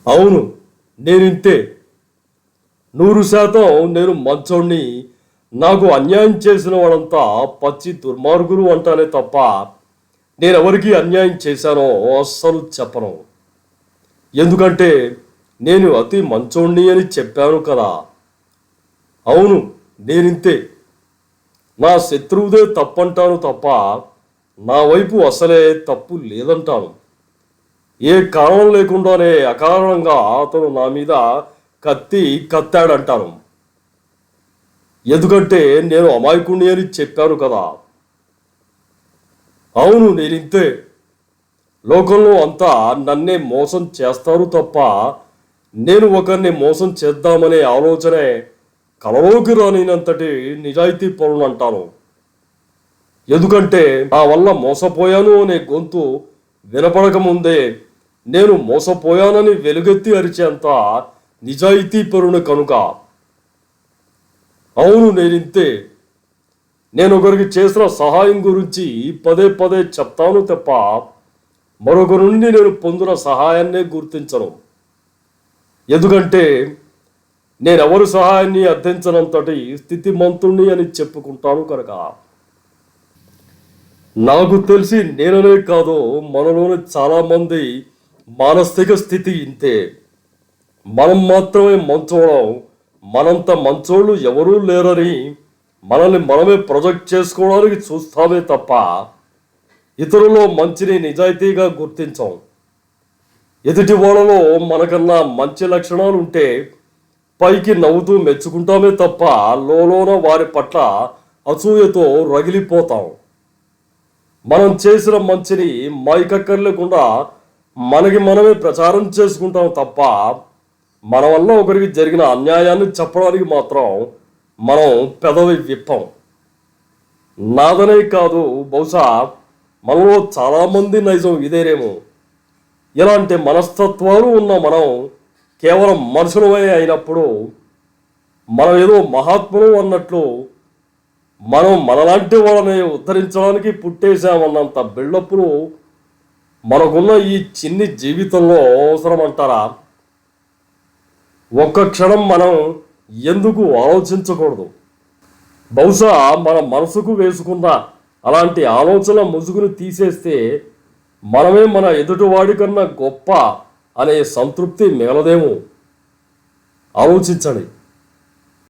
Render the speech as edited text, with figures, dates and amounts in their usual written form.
అవును, నేనింతే. 100% నేను మంచోణ్ణి. నాకు అన్యాయం చేసిన వాళ్ళంతా పచ్చి దుర్మార్గులు అంటానే తప్ప నేనెవరికి అన్యాయం చేశానో అస్సలు చెప్పను. ఎందుకంటే నేను అతి మంచోణ్ణి అని చెప్పాను కదా. అవును, నేనింతే. నా శత్రువుదే తప్పంటాను తప్ప నా వైపు అసలే తప్పు లేదంటాను. ఏ కారణం లేకుండానే అకారణంగా అతను నా మీద కత్తాడంటాను. ఎందుకంటే నేను అమాయకుణ్ణి అని చెప్పాను కదా. అవును, నేనింతే. లోకంలో అంతా నన్నే మోసం చేస్తారు తప్ప నేను ఒకరిని మోసం చేద్దామనే ఆలోచనే కలలోకి రానినంతటి నిజాయితీ పరులు అంటాను. ఎందుకంటే నా వల్ల మోసపోయాను అనే గొంతు వినపడకముందే నేను మోసపోయానని వెలుగెత్తి అరిచేంత నిజాయితీ పరుని కనుక. అవును, నేనింతే. నేను ఒకరికి చేసిన సహాయం గురించి పదే పదే చెప్తాను తప్ప మరొకరి నుండి నేను పొందిన సహాయాన్నే గుర్తించను. ఎందుకంటే నేనెవరి సహాయాన్ని అర్థించనంతటి స్థితిమంతుణ్ణి అని చెప్పుకుంటాను కనుక. నాకు తెలిసి నేననే కాదు, మనలోని చాలామంది మానసిక స్థితి ఇంతే. మనం మాత్రమే మంచోళం, మనంత మంచోళ్ళు ఎవరూ లేరని మనల్ని మనమే ప్రొజెక్ట్ చేసుకోవడానికి చూస్తామే తప్ప ఇతరులో మంచిని నిజాయితీగా గుర్తించాం. ఎదుటి వాళ్ళలో మనకన్నా మంచి లక్షణాలు ఉంటే పైకి నవ్వుతూ మెచ్చుకుంటామే తప్ప లోలోన వారి పట్ల అసూయతో రగిలిపోతాం. మనం చేసిన మంచిని మైకక్కర్లేకుండా మనకి మనమే ప్రచారం చేసుకుంటాం తప్ప మన వల్ల ఒకరికి జరిగిన అన్యాయాన్ని చెప్పడానికి మాత్రం మనం పెదవి విప్పం. నాదనే కాదు, బహుశా మనలో చాలామంది నైజం ఇదేనేమో. ఇలాంటి మనస్తత్వాలు ఉన్న మనం కేవలం మనుషులమే అయినప్పుడు మనం ఏదో మహాత్ములు అన్నట్లు మనం మనలాంటి వాళ్ళని ఉద్ధరించడానికి పుట్టేశామన్నంత బిల్డప్లు మనకున్న ఈ చిన్ని జీవితంలో అవసరమంటారా? ఒక్క క్షణం మనం ఎందుకు ఆలోచించకూడదు? బహుశా మన మనసుకు వేసుకున్న అలాంటి ఆలోచనల ముసుగును తీసేస్తే మనమే మన ఎదుటివాడి కన్నా గొప్ప అనే సంతృప్తి మిగలదేమో. ఆలోచించండి.